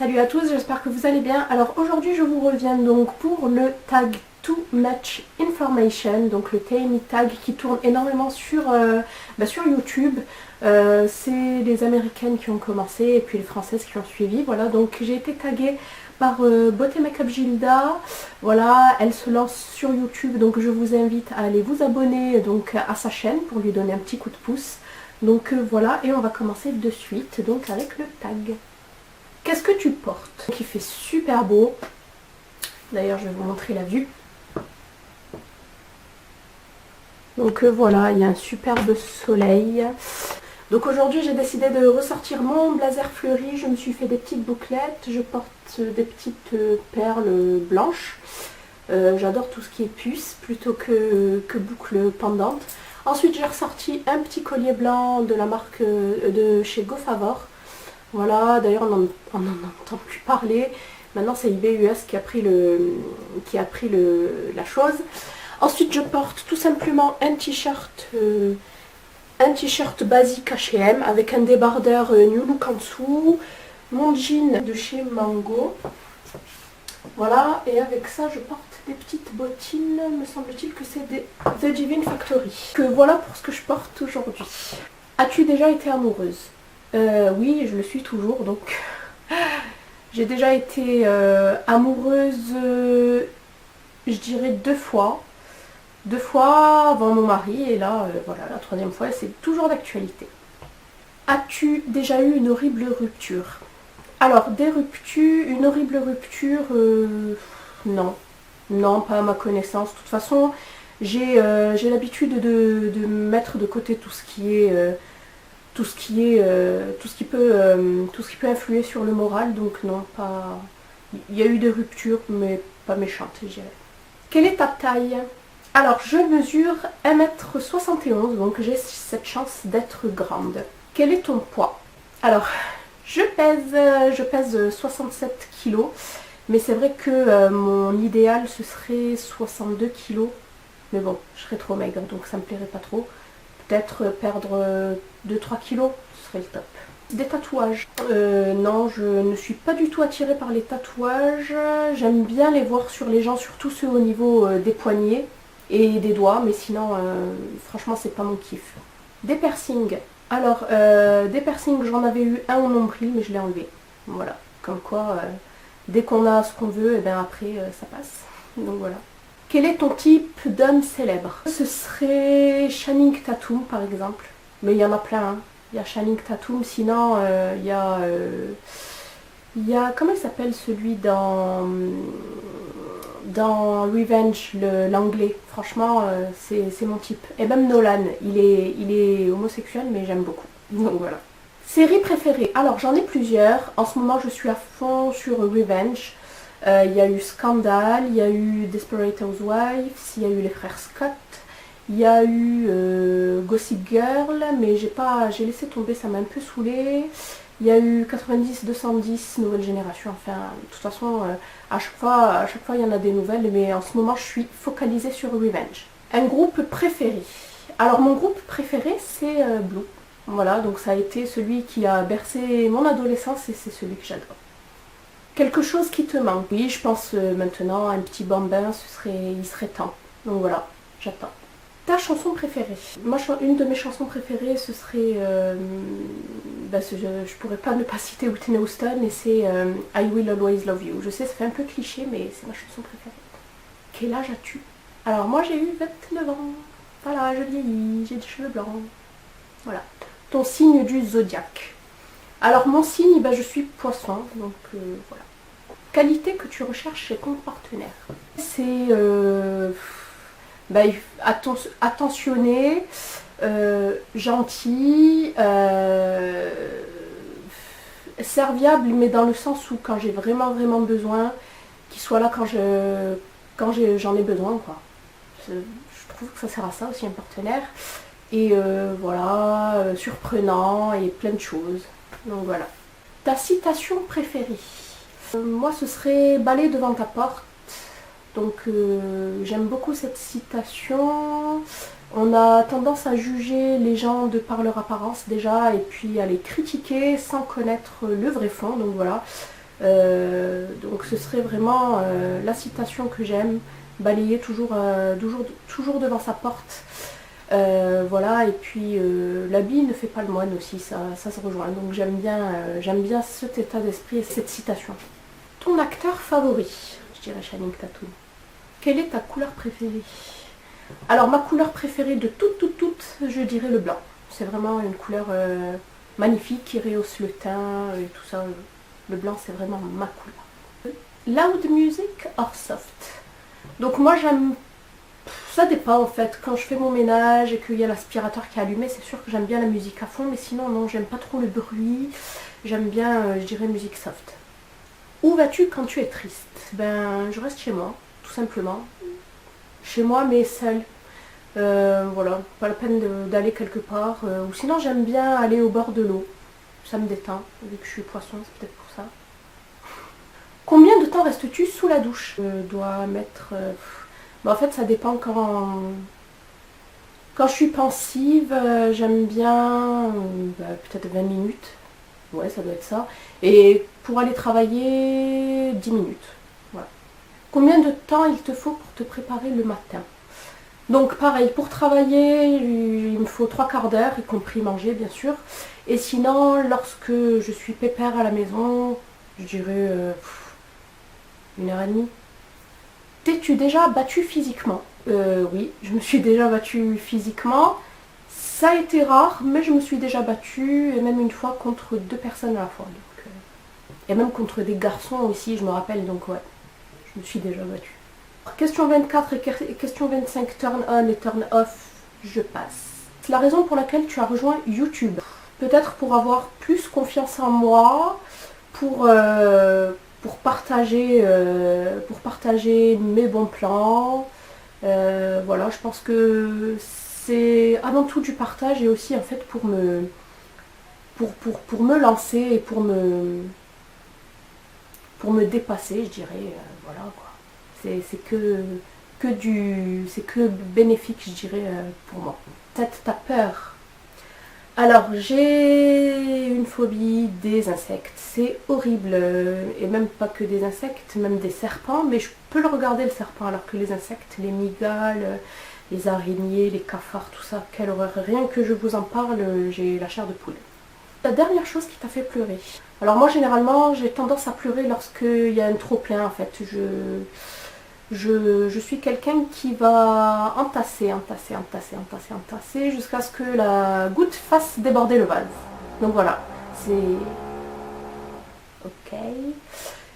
Salut à tous, j'espère que vous allez bien. Alors aujourd'hui je vous reviens donc pour le tag Too Much Information, donc le TMI tag qui tourne énormément sur YouTube. C'est les Américaines qui ont commencé et puis les Françaises qui ont suivi. Voilà, donc j'ai été taguée par Beauté Makeup Gilda. Voilà, elle se lance sur YouTube, donc je vous invite à aller vous abonner donc à sa chaîne pour lui donner un petit coup de pouce. Donc voilà, et on va commencer de suite donc avec le tag. Qu'est-ce que tu portes? Il fait super beau. D'ailleurs, je vais vous montrer la vue. Donc voilà, il y a un superbe soleil. Donc aujourd'hui, j'ai décidé de ressortir mon blazer fleuri. Je me suis fait des petites bouclettes. Je porte des petites perles blanches. J'adore tout ce qui est puce plutôt que boucle pendante. Ensuite, j'ai ressorti un petit collier blanc de la marque de chez GoFavor. Voilà, d'ailleurs on n'en entend plus parler. Maintenant c'est IBUS qui a pris la chose. Ensuite je porte tout simplement un t-shirt basique H&M avec un débardeur New Look en dessous. Mon jean de chez Mango. Voilà, et avec ça je porte des petites bottines. Me semble-t-il que c'est des The Divine Factory. Que voilà pour ce que je porte aujourd'hui. As-tu déjà été amoureuse? Oui, je le suis toujours, donc j'ai déjà été amoureuse, je dirais 2 fois. 2 fois avant mon mari, et là, voilà, la 3e fois, c'est toujours d'actualité. As-tu déjà eu une horrible rupture? Alors, une horrible rupture, non. Non, pas à ma connaissance. De toute façon, j'ai l'habitude de mettre de côté tout ce qui peut influer sur le moral, donc non, pas. Il y a eu des ruptures, mais pas méchantes, je dirais. Quelle est ta taille? Alors, je mesure 1m71, donc j'ai cette chance d'être grande. Quel est ton poids? Alors, je pèse 67 kg, mais c'est vrai que mon idéal ce serait 62 kg, mais bon, je serais trop maigre, donc ça me plairait pas trop. Peut-être perdre 2-3 kilos, ce serait le top. Des tatouages. Non, je ne suis pas du tout attirée par les tatouages. J'aime bien les voir sur les gens, surtout ceux au niveau des poignets et des doigts, mais sinon, franchement, c'est pas mon kiff. Des piercings. Alors, des piercings, j'en avais eu un au nombril, mais je l'ai enlevé. Voilà, comme quoi, dès qu'on a ce qu'on veut, et bien après, ça passe. Donc voilà. Quel est ton type d'homme célèbre? Ce serait Channing Tatum par exemple. Mais il y en a plein. Hein. Il y a Channing Tatum, sinon il y a... comment il s'appelle celui dans Revenge, l'anglais. Franchement, c'est mon type. Et même Nolan, il est homosexuel, mais j'aime beaucoup. Donc voilà. Série préférée. Alors j'en ai plusieurs. En ce moment, je suis à fond sur Revenge. Il y a eu Scandal, il y a eu Desperate Housewives, il y a eu les frères Scott, il y a eu Gossip Girl, mais j'ai laissé tomber, ça m'a un peu saoulé. Il y a eu 90-210, Nouvelle Génération, enfin, de toute façon, à chaque fois il y en a des nouvelles, mais en ce moment je suis focalisée sur Revenge. Un groupe préféré. Alors mon groupe préféré c'est Blue. Voilà, donc ça a été celui qui a bercé mon adolescence et c'est celui que j'adore. Quelque chose qui te manque. Oui, je pense maintenant à un petit bambin, il serait temps. Donc voilà, j'attends. Ta chanson préférée? Moi, une de mes chansons préférées, ce serait... je pourrais pas ne pas citer Whitney Houston, et c'est I Will Always Love You. Je sais, ça fait un peu cliché, mais c'est ma chanson préférée. Quel âge as-tu? Alors moi, j'ai eu 29 ans. Voilà, je vieillis, j'ai des cheveux blancs. Voilà. Ton signe du zodiaque? Alors mon signe, je suis poisson, donc voilà. Qualité que tu recherches chez ton partenaire. C'est attentionné, gentil, serviable, mais dans le sens où quand j'ai vraiment besoin, qu'il soit là quand j'en ai besoin, quoi. Je trouve que ça sert à ça aussi un partenaire. Et voilà, surprenant et plein de choses. Donc voilà. Ta citation préférée? Moi ce serait Balai devant ta porte. Donc j'aime beaucoup cette citation. On a tendance à juger les gens de par leur apparence déjà et puis à les critiquer sans connaître le vrai fond. Donc voilà. Donc ce serait vraiment la citation que j'aime, balayer toujours devant sa porte. Voilà, et puis l'habit ne fait pas le moine aussi, ça se rejoint. Donc j'aime bien cet état d'esprit et cette citation. Ton acteur favori, je dirais Channing Tatum. Quelle est ta couleur préférée? Alors ma couleur préférée de toutes, je dirais le blanc. C'est vraiment une couleur magnifique qui rehausse le teint et tout ça. Le blanc c'est vraiment ma couleur. Loud music or soft? Donc moi j'aime... Ça dépend en fait. Quand je fais mon ménage et qu'il y a l'aspirateur qui est allumé, c'est sûr que j'aime bien la musique à fond. Mais sinon non, j'aime pas trop le bruit. J'aime bien, je dirais, musique soft. Où vas-tu quand tu es triste? Ben je reste chez moi, tout simplement. Chez moi mais seule. Voilà, pas la peine d'aller quelque part. Ou sinon j'aime bien aller au bord de l'eau. Ça me détend, vu que je suis poisson, c'est peut-être pour ça. Combien de temps restes-tu sous la douche? Je dois mettre... en fait ça dépend quand je suis pensive, j'aime bien peut-être 20 minutes. Ouais, ça doit être ça. Et pour aller travailler, 10 minutes. Voilà. Combien de temps il te faut pour te préparer le matin? Donc pareil, pour travailler, il me faut 3/4 d'heure, y compris manger bien sûr. Et sinon, lorsque je suis pépère à la maison, je dirais 1h30. T'es-tu déjà battue physiquement? Oui, je me suis déjà battue physiquement. Ça a été rare, mais je me suis déjà battue, et même une fois contre 2 personnes à la fois. Donc, et même contre des garçons aussi, je me rappelle, donc ouais, je me suis déjà battue. Question 24 et question 25, turn on et turn off, je passe. C'est la raison pour laquelle tu as rejoint YouTube. Peut-être pour avoir plus confiance en moi, pour partager mes bons plans. Voilà, je pense que c'est avant tout du partage et aussi en fait pour me lancer et pour me dépasser, je dirais. Voilà quoi. C'est que bénéfique, je dirais, pour moi. Peut-être ta peur. Alors, j'ai une phobie des insectes. C'est horrible. Et même pas que des insectes, même des serpents. Mais je peux le regarder, le serpent, alors que les insectes, les mygales, les araignées, les cafards, tout ça, quelle horreur. Rien que je vous en parle, j'ai la chair de poule. La dernière chose qui t'a fait pleurer. Alors moi, généralement, j'ai tendance à pleurer lorsqu'il y a un trop-plein, en fait. Je suis quelqu'un qui va entasser jusqu'à ce que la goutte fasse déborder le vase. Donc voilà, c'est... Ok.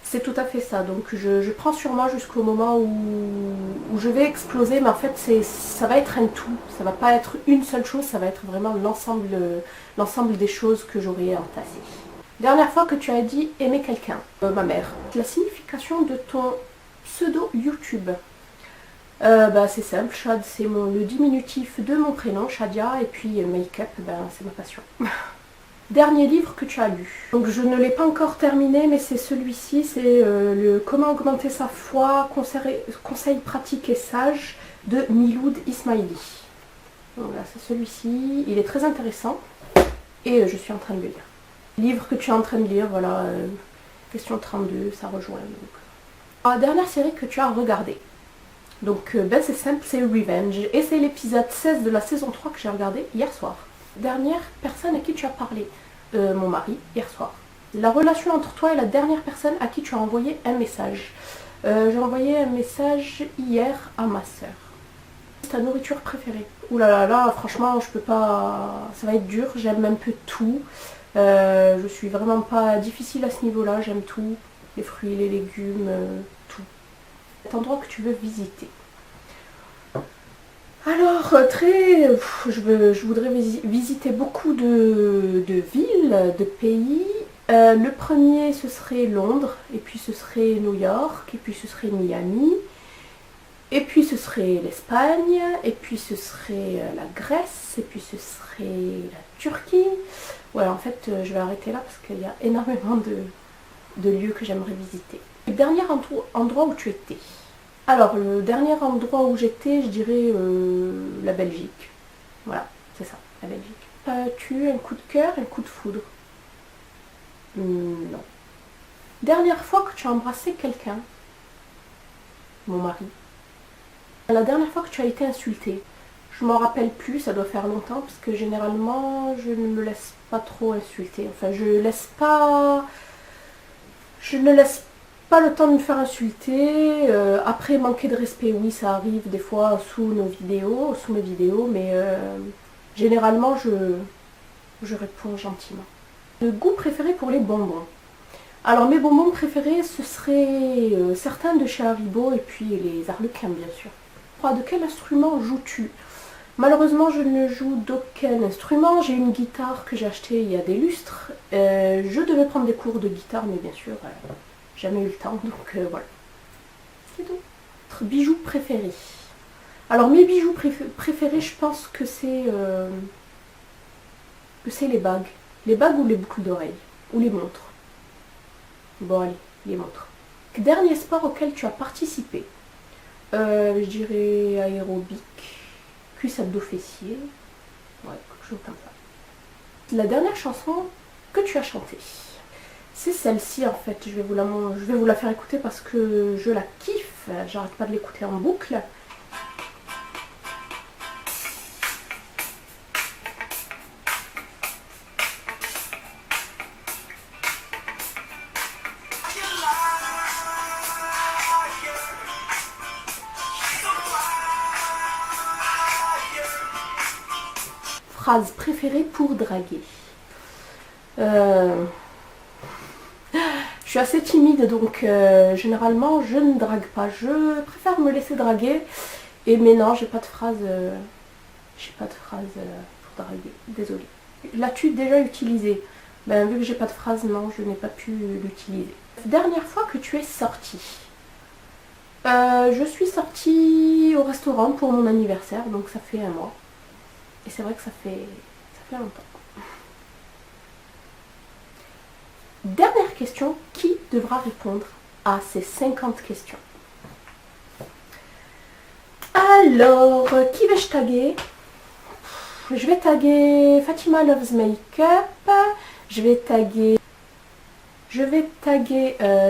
C'est tout à fait ça. Donc je prends sur moi jusqu'au moment où je vais exploser, mais en fait ça va être un tout. Ça va pas être une seule chose, ça va être vraiment l'ensemble des choses que j'aurai entassées. Dernière fois que tu as dit aimer quelqu'un, ma mère. La signification de ton pseudo YouTube. C'est simple, Chad c'est le diminutif de mon prénom, Shadia, et puis make-up, c'est ma passion. Dernier livre que tu as lu. Donc je ne l'ai pas encore terminé, mais c'est celui-ci, c'est le Comment augmenter sa foi, conseils pratiques et sages de Miloud Ismaili. Donc là c'est celui-ci, il est très intéressant et je suis en train de le lire. Livre que tu es en train de lire, voilà, question 32, ça rejoint. La dernière série que tu as regardée. Donc c'est simple, c'est Revenge. Et c'est l'épisode 16 de la saison 3 que j'ai regardé hier soir. Dernière personne à qui tu as parlé. Mon mari, hier soir. La relation entre toi et la dernière personne à qui tu as envoyé un message. J'ai envoyé un message hier à ma soeur. Ta nourriture préférée? Ouh là là, franchement, je peux pas... Ça va être dur, j'aime un peu tout. Je suis vraiment pas difficile à ce niveau-là, j'aime tout. Les fruits, les légumes, tout. Cet endroit que tu veux visiter. Alors, je voudrais visiter beaucoup de villes, de pays. Le premier, ce serait Londres, et puis ce serait New York, et puis ce serait Miami, et puis ce serait l'Espagne, et puis ce serait la Grèce, et puis ce serait la Turquie. Ouais, en fait, je vais arrêter là parce qu'il y a énormément de lieux que j'aimerais visiter. Le dernier endroit où tu étais? Alors, le dernier endroit où j'étais, je dirais la Belgique. Voilà, c'est ça, la Belgique. As-tu un coup de cœur, un coup de foudre? Non. Dernière fois que tu as embrassé quelqu'un? Mon mari. La dernière fois que tu as été insultée? Je m'en rappelle plus, ça doit faire longtemps, parce que généralement, je ne me laisse pas trop insulter. Enfin, je ne laisse pas le temps de me faire insulter. Après, manquer de respect, oui, ça arrive des fois sous mes vidéos, mais généralement, je réponds gentiment. Le goût préféré pour les bonbons? Alors, mes bonbons préférés, ce seraient certains de chez Haribo et puis les Arlequins, bien sûr. De quel instrument joues-tu? Malheureusement, je ne joue d'aucun instrument. J'ai une guitare que j'ai achetée il y a des lustres. Je devais prendre des cours de guitare, mais bien sûr, jamais eu le temps, donc voilà. C'est tout. Votre bijou préféré? Alors, mes bijoux préférés, je pense que c'est les bagues. Les bagues ou les boucles d'oreilles. Ou les montres. Bon, allez, les montres. Dernier sport auquel tu as participé? Je dirais aérobic, cuisse abdos fessiers, ouais, quelque chose comme ça. La dernière chanson que tu as chantée, c'est celle-ci en fait. Je vais vous la faire écouter parce que je la kiffe. J'arrête pas de l'écouter en boucle. Phrase préférée pour draguer? Je suis assez timide, donc généralement je ne drague pas. Je préfère me laisser draguer. Mais non, j'ai pas de phrase. Pour draguer. Désolée. L'as-tu déjà utilisé? Ben, vu que j'ai pas de phrase, non, je n'ai pas pu l'utiliser. Dernière fois que tu es sortie? Je suis sortie au restaurant pour mon anniversaire, donc ça fait un mois. Et c'est vrai que ça fait longtemps. Dernière question, qui devra répondre à ces 50 questions? Alors, qui vais-je taguer? Je vais taguer Fatima Loves Makeup. Je vais taguer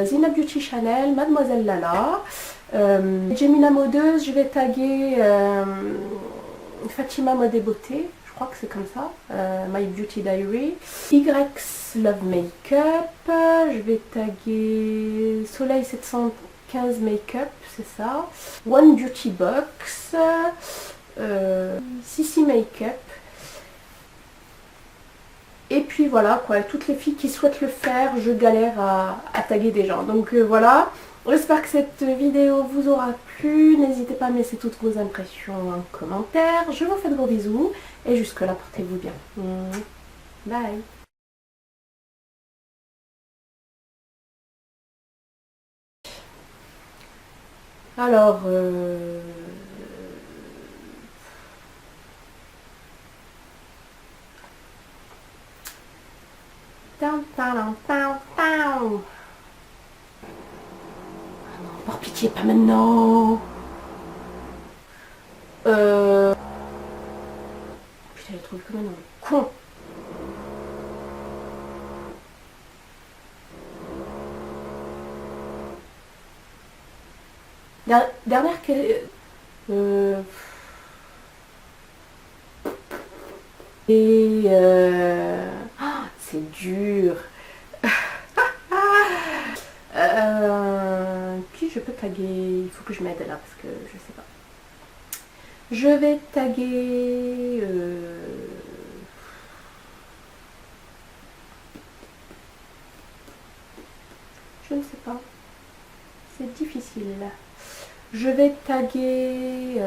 Zina Beauty Chanel, Mademoiselle Lala. Jemina Modeuse, je vais taguer Fatima Mode et Beauté, je crois que c'est comme ça, My Beauty Diary. YX Love Makeup, je vais taguer Soleil 715 Makeup, c'est ça. One Beauty Box, Sissi Makeup. Et puis voilà, quoi, toutes les filles qui souhaitent le faire, je galère à taguer des gens. Donc voilà. J'espère que cette vidéo vous aura plu. N'hésitez pas à me laisser toutes vos impressions en commentaire. Je vous fais de gros bisous. Et jusque là, portez-vous bien. Bye. Alors, par pitié, pas maintenant. Putain, j'ai trouvé comme un nom. Con. Dernière que... c'est dur. Qui je peux taguer? Il faut que je m'aide là parce que je sais pas. Je vais taguer... Je ne sais pas. C'est difficile. Je vais taguer...